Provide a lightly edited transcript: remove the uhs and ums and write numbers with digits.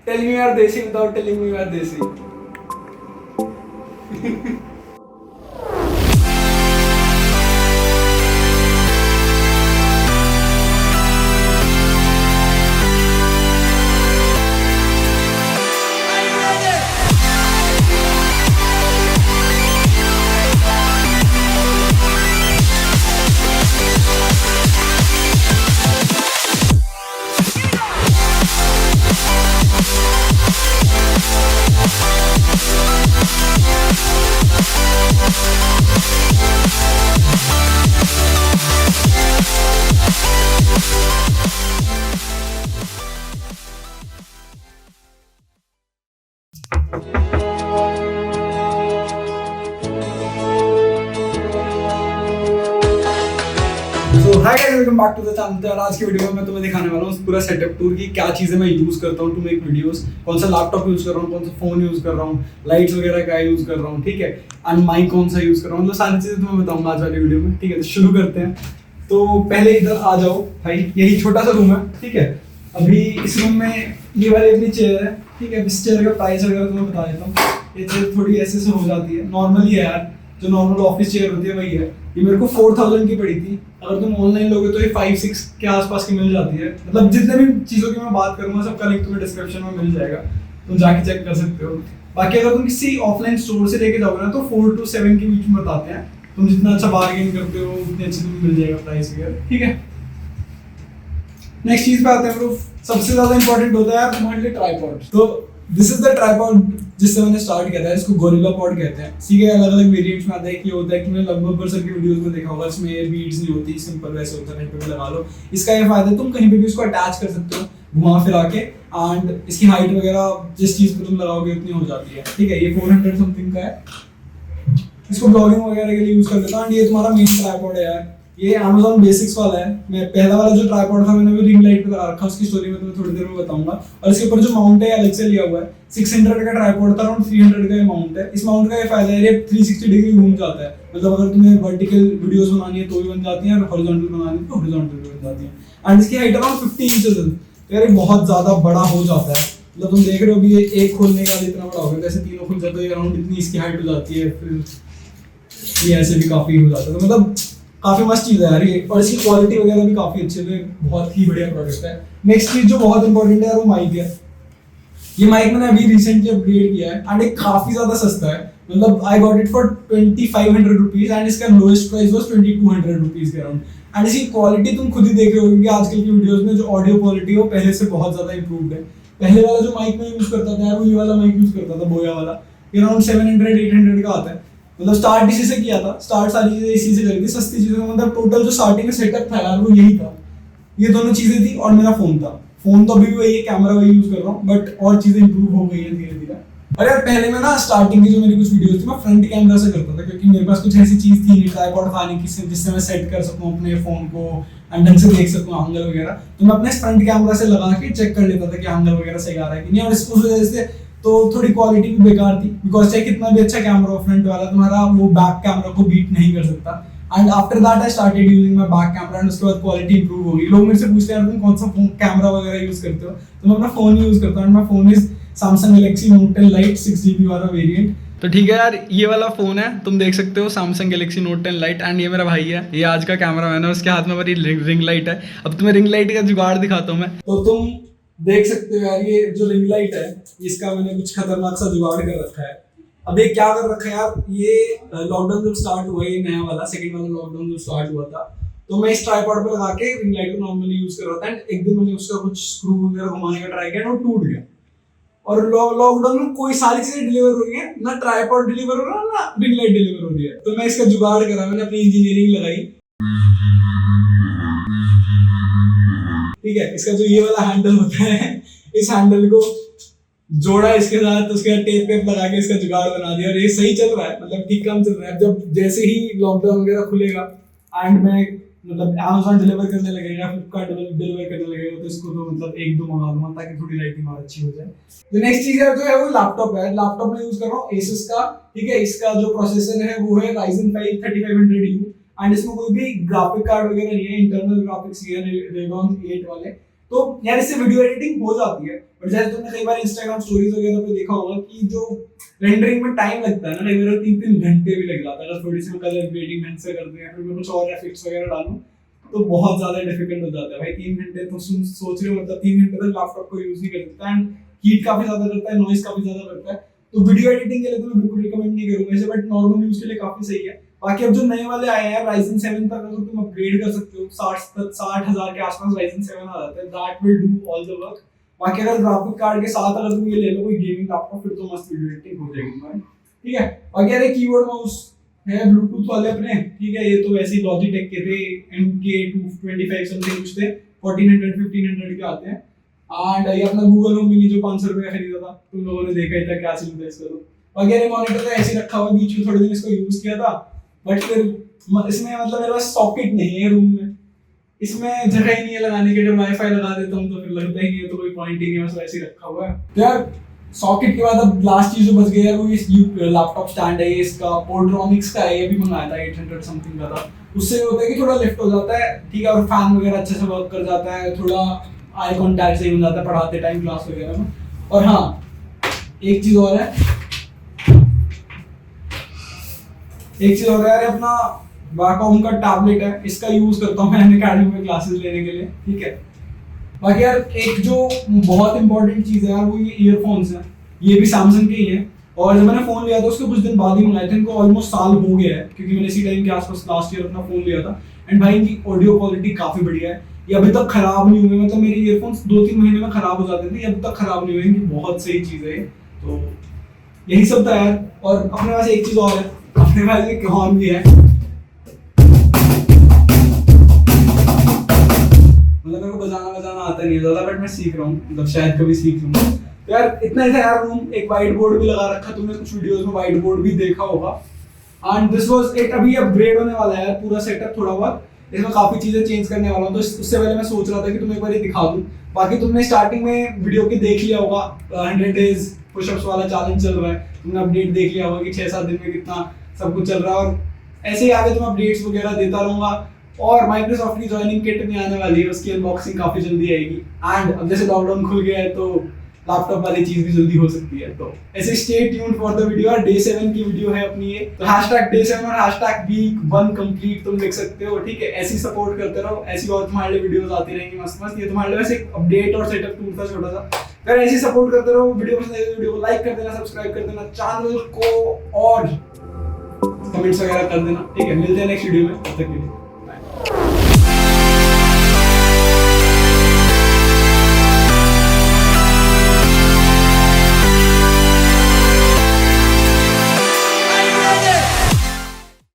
Tell me यार देसी without telling me यार देसी। Hi guys, welcome back to the channel. तो आज की वीडियो में मैं तुम्हें दिखाने वाला हूँ पूरा सेटअप टूर की क्या चीजें मैं यूज करता हूँ टू मेक वीडियोस, कौन सा लैपटॉप यूज कर रहा हूँ, कौन सा फोन यूज कर रहा हूँ, लाइट्स वगैरह क्या यूज कर रहा हूँ, ठीक है, एंड माइक कौन सा यूज कर रहा हूँ, मतलब सारी चीजें तुम्हें बताऊंगा आज वाली वीडियो में। ठीक है, तो शुरू करते हैं। तो पहले इधर आ जाओ भाई, यही छोटा सा रूम है, ठीक है। अभी इस रूम में ये वाली अपनी चेयर है, ठीक है। इस चेयर का प्राइस वगैरह तुम्हें बता देता हूँ। ये चेयर थोड़ी ऐसे से हो जाती है, नॉर्मली है यार, जो नॉर्मल ऑफिस चेयर होती है वही है। ये मेरे को 4000 की पड़ी थी। अगर तुम ऑनलाइन लोगे तो ये 5-6 के आसपास की मिल जाती है। मतलब जितने भी चीज़ों की मैं बात करूंगा सबका लिंक तुम्हें डिस्क्रिप्शन में मिल जाएगा, तुम जाके चेक कर सकते हो। बाकी अगर तुम किसी ऑफलाइन स्टोर से लेके जाओगे ना तो 4 to 7 के बीच में बताते हैं। तुम जितना अच्छा बार्गेन करते हो उतनी अच्छी तुम्हें मिल जाएगा प्राइस वगैरह, ठीक है। नेक्स्ट चीज पे आते हैं ब्रो। सबसे ज्यादा इंपॉर्टेंट होता है यार तुम्हारे लिए ट्राइपॉड। तो दिस इज द ट्राइपॉड जिससे मैंने स्टार्ट किया था। इसको गोरिल्ला पॉड कहते हैं। ठीक है, अलग अलग वेरिएंट्स में आता है। कि होता है कि मैंने लगभग सबकी वीडियोस में देखा होगा, इसमें बीड्स नहीं होती, सिंपल वैसे होता है, कहीं पे भी लगा लो। इसका ये फायदा है तुम कहीं पे भी इसको अटैच कर सकते हो घुमा फिरा के, एंड इसकी हाइट वगैरह जिस चीज पे तुम लगाओगे उतनी हो जाती है, ठीक है। ये 400 समथिंग का है। इसको ब्लॉगिंग वगैरह के लिए यूज कर लेता हूँ। एंड ये तुम्हारा मेन ट्राइपॉड है यार। ये Amazon बेसिक्स वाला है। मैं पहला वाला जो ट्राइपॉड था मैंने वो रिंग लाइट पे लगा रखा, उसकी स्टोरी में तुम्हें थोड़ी देर में बताऊंगा। और इसके ऊपर जो माउंट है अलग से लिया हुआ है। 600 का ट्राइपॉड था, अराउंड 300 का ये माउंट है। इस माउंट का ये फायदा है, ये 360 डिग्री घूम जाता है। मतलब अगर तुम्हें वर्टिकल वीडियोस बनानी है तो भी बन जाती है, और हॉरिजॉन्टल बनानी है तो हॉरिजॉन्टल भी बन जाती है। एंड इसकी हाइट अराउंड 50 इंचेस है। तो यार ये बहुत ज्यादा बड़ा हो जाता है। मतलब तुम देख रहे हो भी ये एक खोलने के बाद इतना बड़ा हो गया, जैसे तीनों खुल जाते हैं अराउंड इतनी इसकी हाइट हो जाती है। फिर ये ऐसे भी काफी हो जाता है। तो मतलब काफी मस्त चीज है यार ये। और इसकी क्वालिटी वगैरह भी काफी अच्छी है, बहुत ही बढ़िया प्रोडक्ट है। नेक्स्ट चीज जो बहुत इंपॉर्टेंट है यार वो माइक है। ये माइक मैंने अभी रिसेंटली अपग्रेड किया है, एंड ये काफी ज्यादा सस्ता है। मतलब I got it for 2500 rupees, and इसका लोएस्ट प्राइस वाज 2200 रुपीज के अराउंड। एंड इसकी क्वालिटी तुम खुद ही देख रहे हो, क्योंकि आजकल की वीडियोस में जो ऑडियो क्वालिटी है वो पहले से बहुत ज्यादा इंप्रूव्ड है। पहले वाला जो माइक मैं यूज करता था यार, वो ये वाला माइक यूज करता था, बोया वाला। ये अराउंड 700-800 का आता है। मतलब स्टार्ट इसी से किया था। स्टार्ट सारी चीजें इसी से करी थी, सस्ती चीजें। मतलब टोटल जो स्टार्टिंग में सेटअप था यार वो यही था। ये दोनों चीजें थी और मेरा फोन था। फोन तो अभी भी वही है, कैमरा वही यूज कर रहा हूँ, बट और चीजें इंप्रूव हो गई है धीरे धीरे। और यार पहले में ना स्टार्टिंग की जो मेरी कुछ वीडियोस थी मैं फ्रंट कैमरा से करता था, क्योंकि मेरे पास कुछ ऐसी चीज थी नहीं, ट्राइपॉड था नहीं जिससे मैं सेट कर सकूं अपने फोन को एंड ढंग से देख सकूं एंगल वगैरह। तो मैं अपने फ्रंट कैमरा से लगा के चेक कर लेता था कि एंगल वगैरह सही आ रहा है कि नहीं। और इस वजह से तो थोड़ी क्वालिटी भी बेकार थी, बिकॉज चाहे कितना भी अच्छा कैमरा हो फ्रंट वाला, तुम्हारा वो बैक कैमरा को बीट नहीं कर सकता। And after that I started using my back camera, and उसके बाद क्वालिटी इंप्रूव हो गई। लोग मेरे से पूछते हैं यार तुम कौन सा कैमरा वगैरह यूज करते हो, तो मैं अपना फोन यूज करता हूँ। मेरा phone is Samsung Galaxy Note 10 Lite 6GB वाला वेरिएंट। तो ठीक है यार, ये वाला फोन है, तुम देख सकते हो Samsung Galaxy Note 10 Lite। And ये मेरा भाई है, ये आज का कैमरा मैन है, उसके हाथ में हमारी रिंग लाइट है। अब तुम्हें रिंग लाइट का जुगाड़ दिखाता हूँ मैं। तो तुम देख सकते हो यार, ये जो रिंग लाइट है इसका मैंने कुछ खतरनाक सा जुगाड़ कर रखा है। अब ये क्या कर रखा है यार, ये लॉकडाउन जब स्टार्ट हुआ, ये नया वाला सेकंड वाला लॉकडाउन जब स्टार्ट हुआ था, तो मैं इस ट्राइपॉड पे लगा के रिंग लाइट को नॉर्मली यूज कर रहा था। एंड एक दिन मैंने उसका कुछ स्क्रू वगैरह घुमाने का ट्राई किया और टूट गया। और लॉकडाउन में कोई सारी चीजें डिलीवर हो रही है, ना ट्राइपॉड डिलीवर हो रहा है ना रिंग लाइट डिलीवर हो रही है। तो मैं इसका जुगाड़ करा, मैंने अपनी इंजीनियरिंग लगाई, ठीक है। इसका जो ये वाला हैंडल होता है, इस हैंडल को जोड़ा इसके साथ, उसके बाद टेप वेप लगा के इसका जुगाड़ बना दिया। और ये सही चल रहा है, मतलब ठीक काम चल रहा है। जब जैसे ही लॉकडाउन वगैरह खुलेगा एंड मैं मतलब Amazon डिलीवर करने लगेगा, फ्लिपकार्ट डिलीवर करने लगेगा, तो इसको तो मतलब 1-2 मंगा लूंगा ताकि थोड़ी लाइटिंग और अच्छी हो जाए। तो नेक्स्ट चीज है जो है वो लैपटॉप है। लैपटॉप में यूज कर रहा हूँ Asus का, ठीक है। इसका जो प्रोसेसर है वो है Ryzen 5 3500U, एंड इसमें कोई भी ग्राफिक कार्ड वगैरह नहीं है, इंटरनल ग्राफिक्स ये Radeon 8 वाले। तो यार इससे वीडियो एडिटिंग हो जाती है, बट जैसे तुमने कई बार इंस्टाग्राम स्टोरीज वगैरह पे देखा होगा कि जो रेंडरिंग में टाइम लगता है ना, कई बार 3-3 घंटे भी लग जाता है। अगर थोड़ी सी कलर ग्रेडिंग ढंग से कर दूं या फिर मैं कुछ और एफेक्ट्स वगैरह डालूं तो बहुत ज्यादा डिफिकल्ट हो जाता है भाई। 3 घंटे तो सोच रहे हो, मतलब 3 घंटे तक लैपटॉप को यूज नहीं कर सकता, एंड हीट काफी ज्यादा करता है, नॉइस काफी ज्यादा करता है। तो वीडियो एडिटिंग के लिए तो मैं बिल्कुल रिकमेंड नहीं करूंगा इसे, बट नॉर्मल यूज के लिए काफी सही है। बाकी अब जो नए वाले आए हैं Ryzen 7 तक अगर तुम अपग्रेड कर सकते हो, 60,000 के आसपास Ryzen 7 आ जाता है, that will do all the work. बाकी अगर ग्राफिक कार्ड के साथ अगर तुम ये ले लो कोई गेमिंग लैपटॉप, फिर तो मस्त वीडियो एडिटिंग हो जाएगी तुम्हारी, ठीक है। बाकी यार कीबोर्ड माउस है ब्लूटूथ वाले अपने, ठीक है, ये तो वैसे ही लॉजिटेक के थे, MK225 समथिंग कुछ थे, 1400-1500 के आते हैं। एंड ये अपना गूगल होम मिनी जो 500 रुपये का खरीदा था, तुम लोगों ने देखा ही था क्या सीन था इसका। तो बाकी ये मॉनिटर तो ऐसे ही रखा हुआ, बीच में थोड़े दिन इसको यूज किया था, बट फिर इसमें मतलब मेरे पास सॉकेट नहीं है रूम में, इसमें जगह ही नहीं है लगाने की। अगर वाईफाई लगा देता हूँ तो फिर लगता ही नहीं है, तो कोई पॉइंट ही नहीं है, बस ऐसे ही रखा हुआ है। तो यार सॉकेट के बाद अब लास्ट चीज जो बच गई है वो इस लैपटॉप स्टैंड है, इसका पोर्ट्रॉनिक्स का है, ये भी मंगाया था 800 समथिंग का था। उससे होता है कि थोड़ा लिफ्ट हो जाता है, ठीक है, और फैन वगैरह अच्छे से वर्क कर जाता है, थोड़ा आई कांटेक्ट सही हो जाता है पढ़ाते टाइम क्लास वगैरह में। और हाँ एक चीज और है, यार अपना वाकॉम का टैबलेट है, इसका यूज करता हूँ मैं एकेडमी में क्लासेस लेने के लिए, ठीक है। बाकी यार एक जो बहुत इंपॉर्टेंट चीज है यार वो ये ईयरफोन्स हैं, ये भी सैमसंग के ही हैं, और जब मैंने फोन लिया था उसके कुछ दिन बाद ही मंगाए थे, इनको ऑलमोस्ट साल हो गया है, क्योंकि मैंने इसी टाइम के आसपास लास्ट ईयर अपना फोन लिया था। एंड भाई इनकी ऑडियो क्वालिटी काफी बढ़िया है, ये अभी तक खराब नहीं हुए, मतलब मेरे ईयरफोन्स 2-3 महीने में खराब हो जाते थे, ये अभी तक खराब नहीं हुए, इनकी बहुत सही चीज है। तो यही सब था यार। और अपने पास एक चीज और है, अपने पास एक हॉर्न भी है, मतलब मेरे को बजाना आता नहीं ज्यादा, बट मैं सीख रहा हूँ, मतलब शायद कभी सीख लूंगा। तो यार इतना ही था यार रूम, एक व्हाइट बोर्ड भी लगा रखा, तुमने कुछ वीडियोस में व्हाइट बोर्ड भी देखा होगा। एंड दिस वाज इट, अभी अपग्रेड होने वाला है यार पूरा सेटअप थोड़ा बहुत, इसमें काफी चीजें चेंज करने वाला हूँ, तो उससे पहले मैं सोच रहा था कि तुम्हें एक बार ये दिखा दूं। बाकी तुमने स्टार्टिंग में वीडियो के देख लिया होगा 100 डेज पुशअप्स वाला चैलेंज चल रहा है, तुमने अपडेट देख लिया होगा कि 6-7 दिन में कितना सब कुछ चल रहा है, और ऐसे ही आगे तुम अपडेट्स वगैरह देता रहूंगा। और माइक्रोसॉफ्ट की ज्वाइनिंग किट भी आने वाली है, उसकी अनबॉक्सिंग काफी जल्दी आएगी। एंड अब जैसे लॉकडाउन खुल गया है तो लैपटॉप वाली चीज भी जल्दी हो सकती है, तो ऐसे stay tuned for the video. और डे 7 की वीडियो है अपनी ये, तो #day7 और #week 1 कंप्लीट तुम लिख सकते हो, ठीक है। ऐसी सपोर्ट करते रहो, ऐसी और तुम्हारे लिए वीडियोस आती रहेंगी मस्त मस्त। ये तुम्हारे लिए वैसे एक अपडेट और सेटअप टूर था छोटा सा, अगर ऐसी सपोर्ट करते रहो। वीडियो पसंद आए तो वीडियो को लाइक कर देना, सब्सक्राइब कर देना चैनल को, और कमेंट्स वगैरह कर देना, ठीक है। मिलते हैं नेक्स्ट वीडियो में, तब तक के लिए।